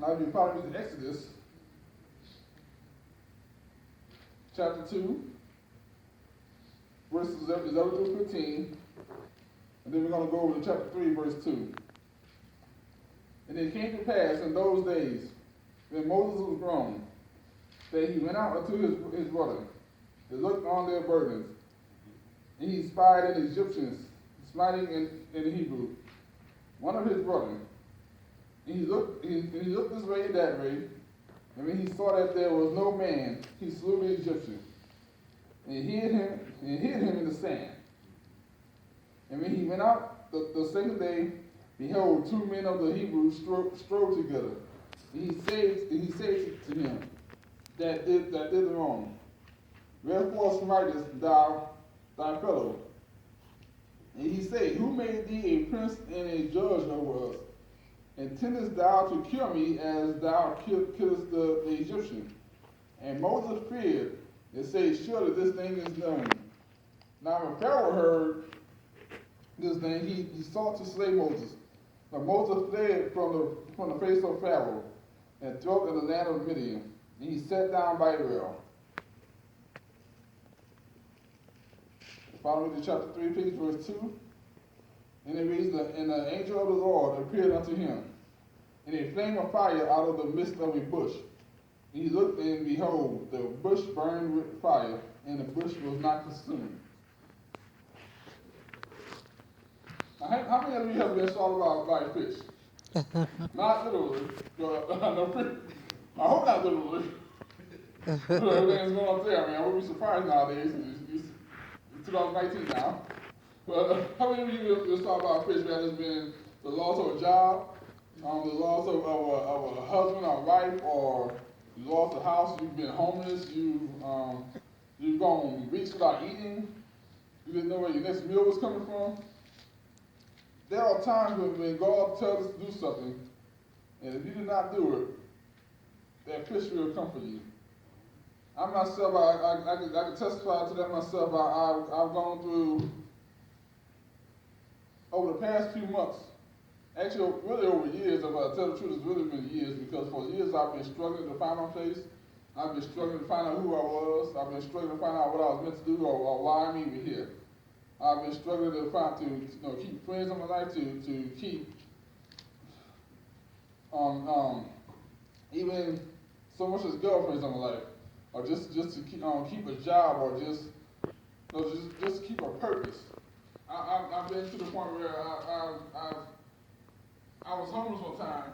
Now you follow me to Exodus, chapter 2, verses 11 through 15, and then we're going to go over to chapter 3, verse 2. And it came to pass in those days, when Moses was grown, that he went out unto his brother, and looked on their burdens, and he spied an Egyptian smiting in the Hebrew, one of his brethren. And he looked this way and that way, and when he saw that there was no man, he slew the Egyptian, and hid him in the sand. And when he went out the second day, behold, 2 men of the Hebrews strove together. And he said to him that did the wrong, wherefore smitest thou thy fellow? And he said, who made thee a prince and a judge over us? Intendest thou to kill me as thou killest the Egyptian? And Moses feared and said, surely this thing is known. Now when Pharaoh heard this thing, he sought to slay Moses. But Moses fled from the face of Pharaoh and dwelt in the land of Midian. And he sat down by a well. Follow me to chapter 3, please, verse 2. And it reads, and the angel of the Lord appeared unto him in a flame of fire out of the midst of a bush. And he looked, and behold, the bush burned with fire, and the bush was not consumed. Now, how many of you have been swallowed by a fish? Not literally, but I hope not literally. Everything's going up there. I mean, I wouldn't be surprised nowadays. It's 2019 now. But how many of you have been swallowed by a fish, whether it's been the loss of a job, the loss of a husband or wife, or you lost a house, you've been homeless, you've gone weeks without eating, you didn't know where your next meal was coming from? There are times when God tells us to do something, and if you do not do it, that fish will come for you. I myself, I can testify to that myself. I've gone through, over the past few months, actually really over years, if I tell the truth, it's really been years, because for years I've been struggling to find my place. I've been struggling to find out who I was. I've been struggling to find out what I was meant to do or why I'm even here. I've been struggling to keep friends in my life, to keep even so much as girlfriends in my life, or just to keep a job, or just keep a purpose. I've been to the point where I was homeless one time,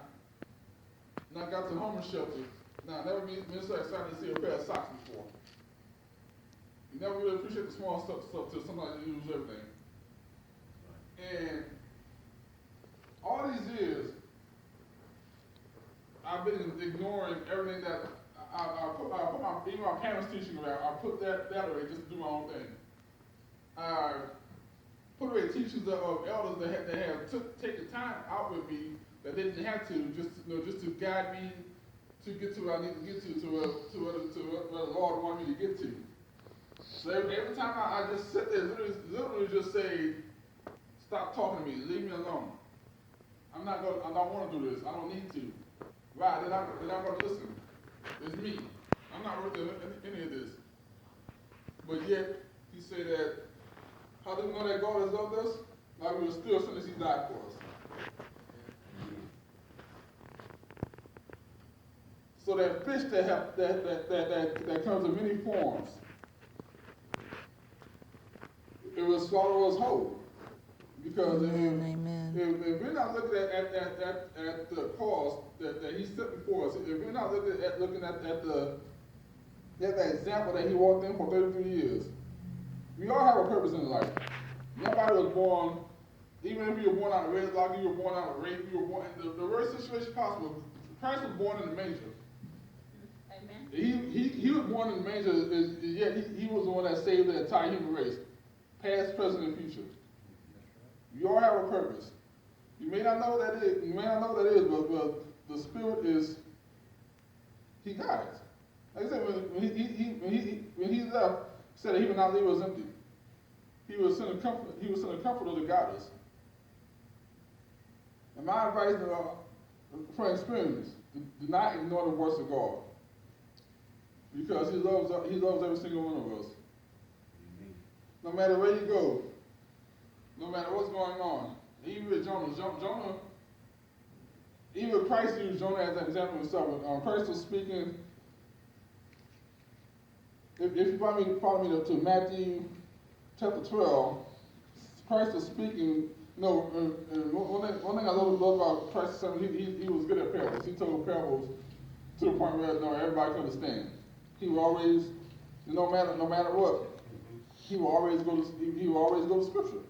and I got to the homeless shelter. Now, I've never been so excited to see a pair of socks before. You never really appreciate the small stuff till somebody lose everything. And all these years, I've been ignoring everything that I put even my parents' teaching around. I put that away just to do my own thing. I put away teachings of elders that have taken time out with me that they didn't have to, just to guide me to get to where I need to get to where the Lord wanted me to get to. So every time I just sit there, literally just say, stop talking to me, leave me alone. I don't want to do this. I don't need to. Why? They're not going to listen. It's me. I'm not worth any of this. But yet, he said that, how do we know that God has loved us? Like we were still sinners, he died for us. So that fish that comes in many forms, it will swallow us whole. Because if we're not looking at the cause that he set before us, if we're not looking at that example that he walked in for 33 years, we all have a purpose in life. Nobody was born, even if you were born out of wedlock, you were born out of rape, you were born in the worst situation possible. Christ was born in the manger. Amen. He was born in the manger, yet he was the one that saved the entire human race, past, present, and future. You all have a purpose. You may not know what that is. You may not know what that is, but the Spirit is. He guides. Like I said, when he left, he said that he would not leave us empty. He would send a comfort. He would send a comforter to guide us. And my advice, from experience, Do not ignore the voice of God. Because he loves every single one of us. No matter where you go, no matter what's going on. Even with Jonah, even Christ used Jonah as an example himself. When Christ was speaking, if you follow me to Matthew chapter 12, Christ was speaking. One thing I love about Christ, he was good at parables. He told parables to the point where everybody could understand. He would always, no matter what, he would always go to Scripture.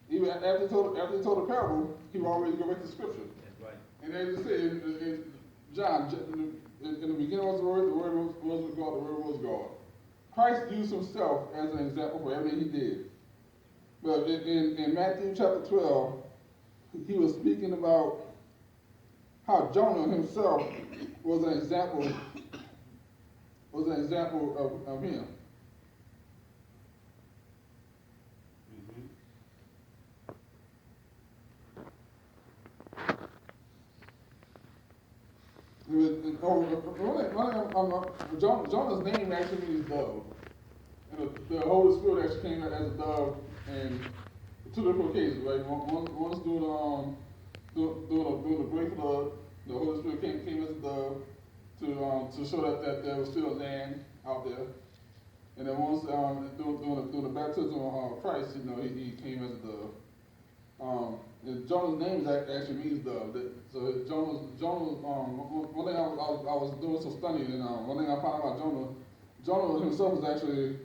Even after he told a parable, he would always go back to Scripture. That's right. And as you say in John, in the beginning was the Word was with God, the Word was God. Christ used himself as an example for everything he did. But in Matthew chapter 12, he was speaking about how Jonah himself was an example of him. Jonah's name actually means dove. And the Holy Spirit actually came as a dove in two different occasions, right? Once during the great flood, the Holy Spirit came as a dove to show that there was still land out there. And then once during the baptism of Christ, he came as a dove. And Jonah's name actually means dove. So Jonah. One thing I was doing some studying, and one thing I found out about Jonah himself was actually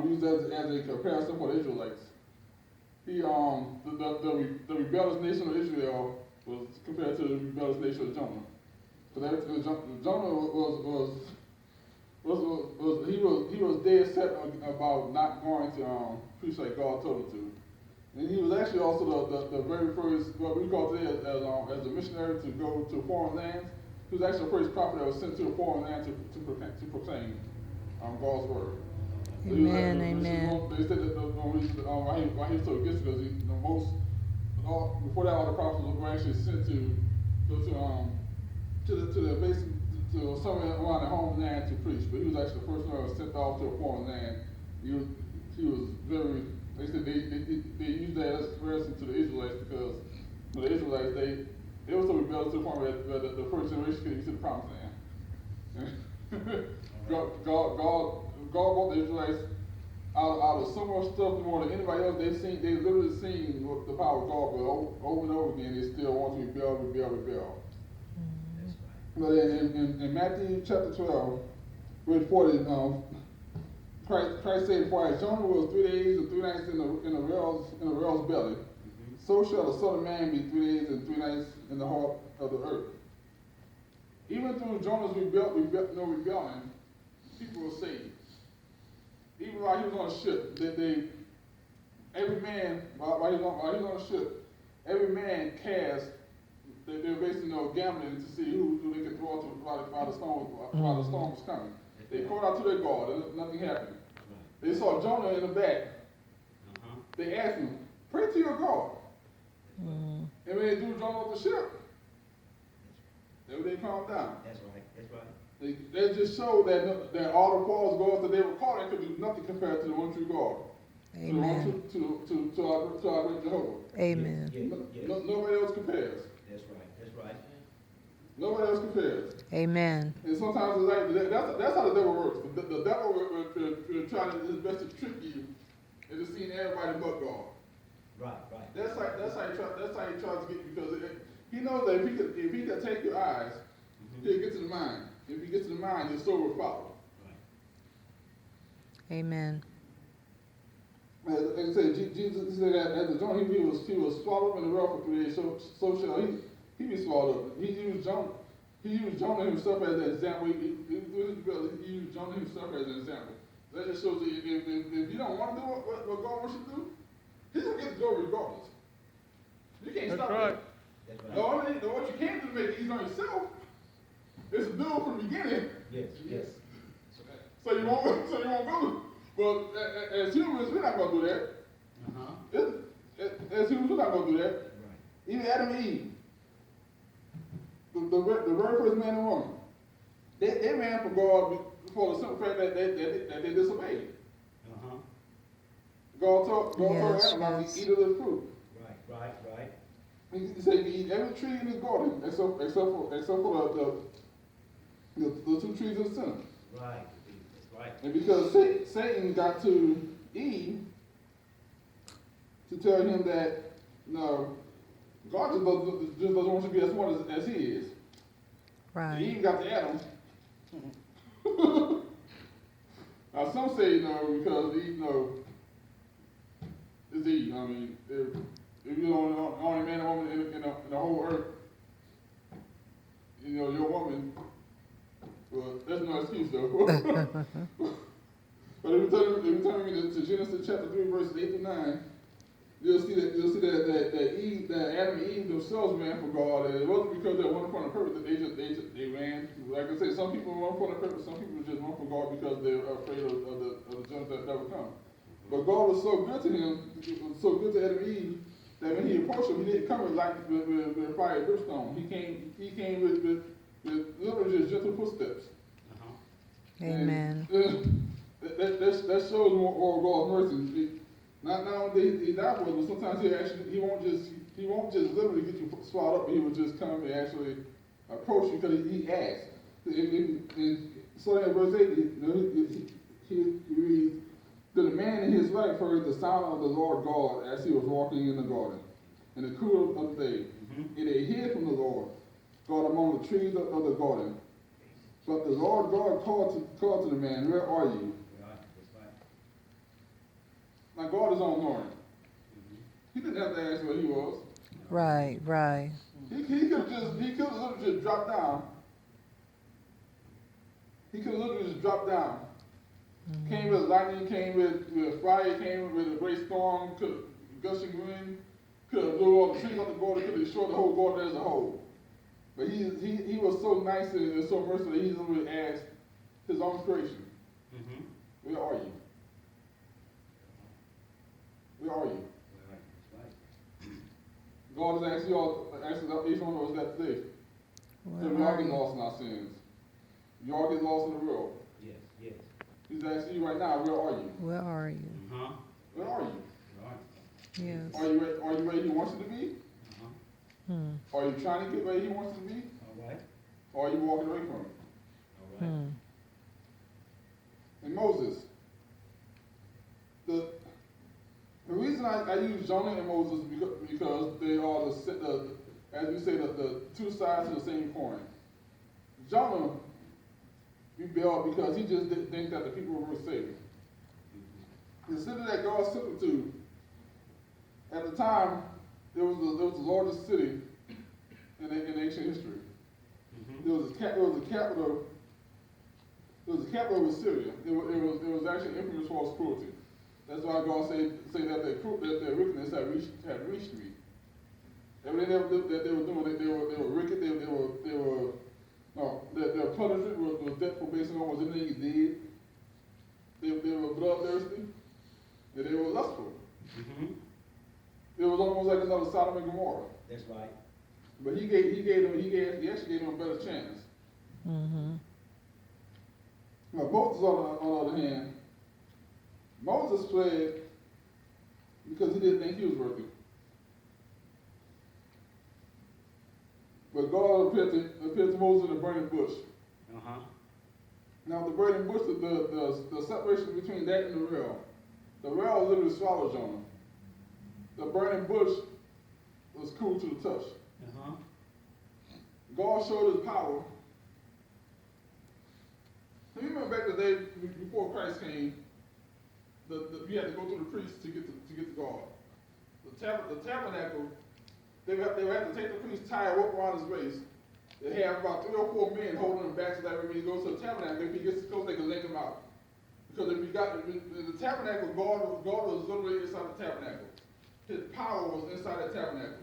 used as a comparison for the Israelites. He the rebellious nation of Israel was compared to the rebellious nation of Jonah. So Jonah was dead set about not going to preach like God told him to. And he was actually also the very first, what we call today as a missionary to go to foreign lands. He was actually the first prophet that was sent to a foreign land to proclaim God's word. So Amen, amen. They said that why he was so against it, because before that all the prophets were actually sent to the basic, to somewhere around their homeland to preach. But he was actually the first one that was sent off to a foreign land. He was very. They said they used that as a comparison to the Israelites, because the Israelites they were so rebellious to the point where the first generation couldn't get to the promised land. God brought the Israelites out of so much stuff more than anybody else. They literally seen the power of God, but over and over again they still want to rebel. That's right. But in Matthew chapter 12, verse 40, Christ said, "For as Jonah was 3 days and 3 nights in the whale's belly, so shall the Son of Man be 3 days and 3 nights in the heart of the earth." Even through Jonah's rebellion, people were saved. Even while he was on a ship, every man while he was on a ship, every man cast. They were basically gambling to see who they could throw out while the storm was coming. They called out to their God, and nothing happened. They saw Jonah in the back. They asked him, "Pray to your God." And when they threw Jonah off the ship, they calmed down. That's right. They just showed that all the false gods that they were calling could do nothing compared to the one true God. Amen. To our great Jehovah. Amen. Nobody else compares. That's right. Nobody else compares. Amen. And sometimes it's like that's how the devil works. The devil will try his best to trick you into seeing everybody but God. Right. That's how he tries to get you, because he knows that if he can take your eyes, he'll get to the mind. If he gets to the mind, your soul will follow. Amen. Like I said, Jesus said that as the Jonah, he was swallowed up in the whale for 3 days. So shall he be swallowed up. He used Jonah himself as an example. He used Jonah himself as an example. That just shows that if you don't want to do what God wants you to do, he's going to get to go regardless. You can't stop right. That's right. What you can't do to make it easy on yourself is to do it from the beginning. Yes. So you won't go. But as humans, we're not going to do that. As humans, we're not going to do that. Right. Even Adam and Eve. the very first man and woman, they ran for God for the simple fact that they disobeyed. Uh-huh. God told Yes, Adam not yes. to eat of the fruit. Right. He said you can eat every tree in this garden except for the two trees in the center. Right. That's right. And because Satan got to Eve to tell him that no, God just doesn't want you to be as smart as he is. And Right. Eve got to Adam. Now some say because Eve it's Eve. I mean, if you're the only man and woman in the whole earth, your woman. Well, that's no excuse though. But if you turn me to Genesis chapter 3, verses 8 to 9, you'll see that Adam and Eve themselves ran for God, and it wasn't because they wanted for a purpose that they ran. Like I said, some people run for a purpose, some people just run for God because they're afraid of the judgment that would come. But God was so good to him, so good to Adam and Eve, that when he approached him, he didn't come with fire and brimstone. He came with literally just gentle footsteps. Uh-huh. Amen. And, that shows more God's mercy. Not only he died for us, but sometimes he won't just literally get you swallowed up, but he will just come and actually approach you because he asked. And so in verse 8, he reads, "Then the man in his life heard the sound of the Lord God as he was walking in the garden in the cool of the day. Mm-hmm. And they hid from the Lord God among the trees of the garden. But the Lord God called to the man, 'Where are you?' Right. That's right. Now God is on Lord. Mm-hmm. He didn't have to ask where he was. Right. Right. He could have literally just dropped down. He could have literally just dropped down. Came with lightning, came with fire, came with a great storm, gushing wind, could have blew all the trees on the border, could have destroyed the whole border as a whole. But he was so nice and so merciful that he literally asked his own creation, Mm-hmm. "Where are you? Where are you?" Right. That's right. God is asking each one of us that today. So we Where all are get you? lost in our sins. We all get lost in the world. Yes. He's asking you right now, where are you? Where are you? Uh-huh. Where are you? Right. Yes. Are you where he wants you to be? Uh-huh. Hmm. Are you trying to get where he wants you to be? All right. Or are you walking away from him? All right. Hmm. And Moses, the reason I use Jonah and Moses because they are as we say, the two sides of the same coin. Jonah rebelled because he just didn't think that the people were worth saving. The city that God sent him to, at the time, it was the largest city in ancient history. Mm-hmm. It was the capital. It was the capital of Assyria. It was actually infamous for its cruelty. That's why God say that their wickedness had reached me. Everything that they were doing, they were wicked. Their punishment was death based on what was anything you did. They were bloodthirsty. And they were lustful. Mm-hmm. It was almost like another Sodom and Gomorrah. That's right. But he actually gave them a better chance. Mm-hmm. Now Moses, on the other hand, Moses fled because he didn't think he was worthy. But God appeared to Moses in a burning bush. Uh-huh. Now the burning bush, the separation between that and the rail. The rail literally swallowed Jonah. The burning bush was cool to the touch. Uh-huh. God showed his power. You remember back the day before Christ came, you had to go through the priests to get to God. The tabernacle, they would have to take the priest, tie a rope around his waist. They have about 3 or 4 men holding him back so that when he goes to the tabernacle, if he gets close, they can lay him out. Because if he got in the tabernacle, God was literally inside the tabernacle. His power was inside the tabernacle.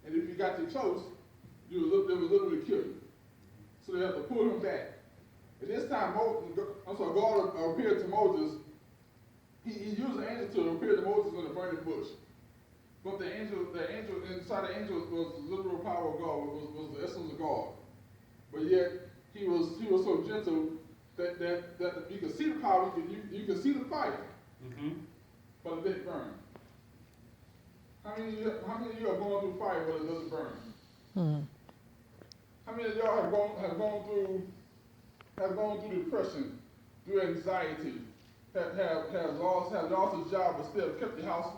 And if you got too close, they would literally kill you. So they have to pull him back. At this time, God appeared to Moses. He used an angel to appear to Moses in the burning bush. But the angel inside the angel was the literal power of God, was the essence of God. But yet he was so gentle that you could see the power, you could see the fire, Mm-hmm. but it didn't burn. How many of you are going through fire but it doesn't burn? Hmm. How many of y'all have gone through depression, through anxiety, have lost a job but still kept your house,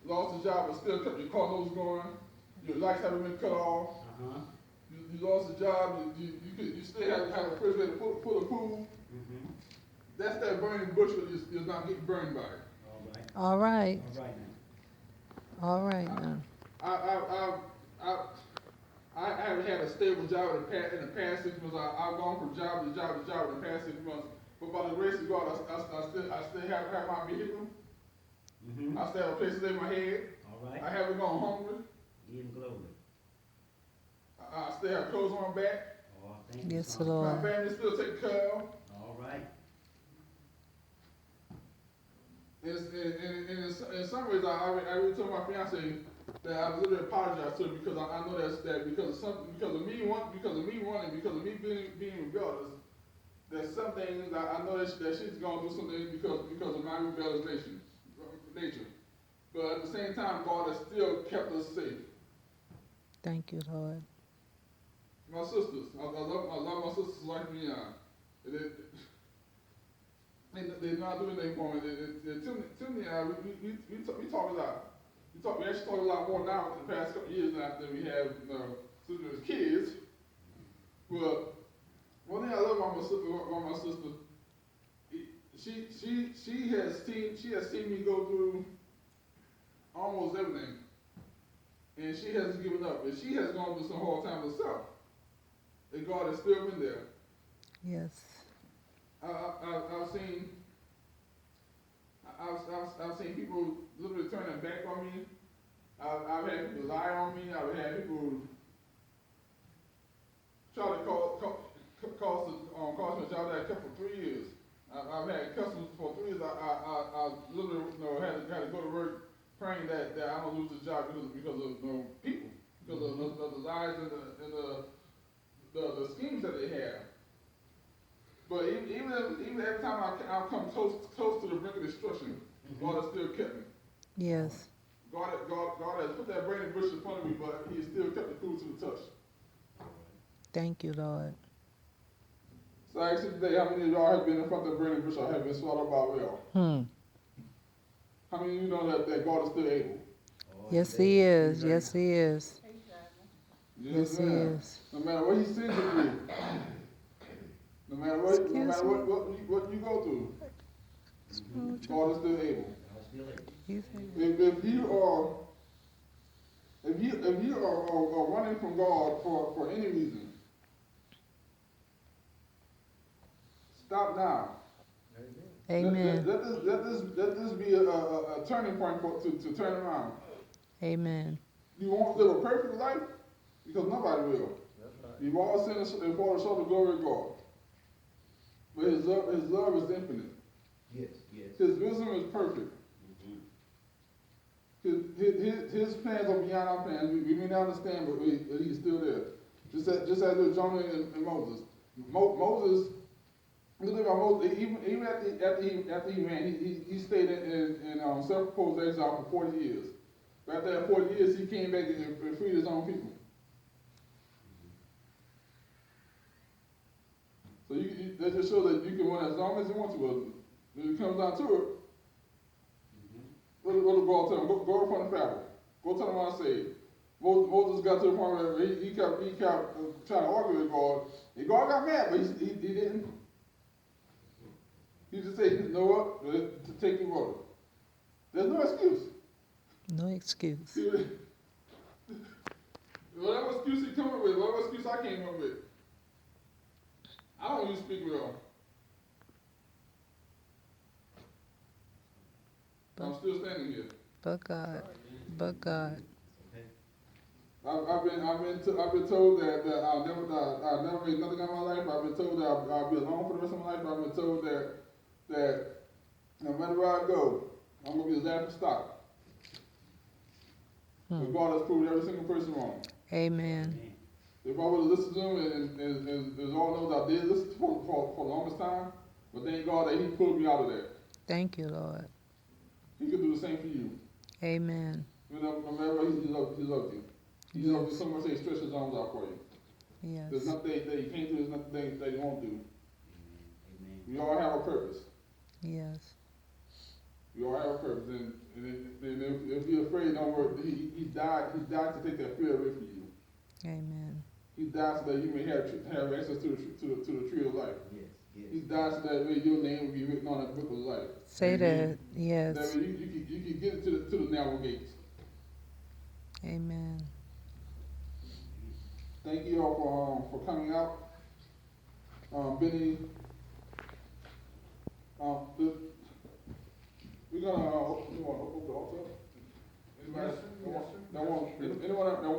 lost a job but still kept your car notes going, your lights haven't been cut off, Uh-huh. you lost a job, you still have a refrigerator full of food. Mm-hmm. That's that burning bush that is not getting burned by it. All right. All right. All right now. All right now. I haven't had a stable job in the past 6 months. I've gone from job to job to job in the past 6 months. But by the grace of God, I still have my vehicle. Mm-hmm. I still have a place to lay my head. All right. I haven't gone hungry. Give him glory. I still have clothes on my back. Oh, thank you. Yes, Father. Lord. My family still taken care of. All right. In some ways, I really told my fiance that I literally apologize to her because I know that because of me wanting, because of me being rebellious, there's some things that I know that she's gonna do something because of my rebellious nature. But at the same time, God has still kept us safe. Thank you, Lord. My sisters, I love my sisters like me. They not doing anything for me. Timmy and I, we talk a lot. We actually talk a lot more now in the past couple of years than we have since we was kids. But one thing I love about my sister, she has seen me go through almost everything, and she hasn't given up. And she has gone through some hard times herself, and God has still been there. Yes. I've seen people literally turn their back on me. I've had people lie on me. I've had people try to cost me a job that I kept for 3 years. I've had customers for 3 years. I literally had to go to work praying that I don't lose the job because of people, because of the lies and the schemes that they have. But even every time I come close to the brink of destruction, God has still kept me. Yes. God has put that burning bush in front of me, but He has still kept the food to the touch. Thank you, Lord. So I ask you today, how many of y'all have been in front of the burning bush or have been swallowed by a whale? How many of you know that God is still able? Oh, Yes, He is. Yes, He is. Yes, He ma'am. is. No matter what He sends you through, no matter what you go through, God is still able. I'll still able. He's able. If you are running from God for any reason, stop now. Amen. Let this be a turning point to turn around. Amen. You won't live a perfect life because nobody will. You've all sinned and fall short of the glory of God. But His love is infinite. Yes, yes. His wisdom is perfect. His plans are beyond our plans. We may not understand, but He's still there. Just as with Jonah and Moses. Moses, look about Moses. Even after he ran, he stayed in self-imposed exile for 40 years. But after that 40 years, he came back and freed his own people. So that just shows that you can run as long as you want to. When it comes down to it, what did God tell him? Go in front of Pharaoh. Go tell him what I said. Moses got to the point where he kept trying to argue with God. And God got mad, but he didn't. He just said, you know what? To take the water. There's no excuse. No excuse. Whatever excuse he come up with, whatever excuse I came up with. I don't even speak well. I'm still standing here. But God. But God. I've been told that I'll never make nothing out of my life. I've been told that I'll be alone for the rest of my life. I've been told that no matter where I go, I'm gonna be the laughing stock. But God has proved every single person wrong. Amen. Amen. If I would have listened to him, and as all knows, I did listen to him for the longest time, but thank God that he pulled me out of that. Thank you, Lord. He could do the same for you. Amen. You know, no matter what, he loves you. He loves you Yes. so much that he stretches his arms out for you. There's Yes. nothing that he can't do, there's nothing that he won't do. Amen. We all have a purpose. Yes. We all have a purpose, and if you're afraid, don't worry. He died to take that fear away from you. Amen. He died so that you may have access to the tree of life. Yes, yes. He died so that way your name will be written on that book of life. Say Amen. that. Yes. That way you can get it to the narrow gates. Amen. Thank you all for coming out. Benny, we're gonna open the altar. Anybody? Yes, sir. Yes, sir. Anyone that wants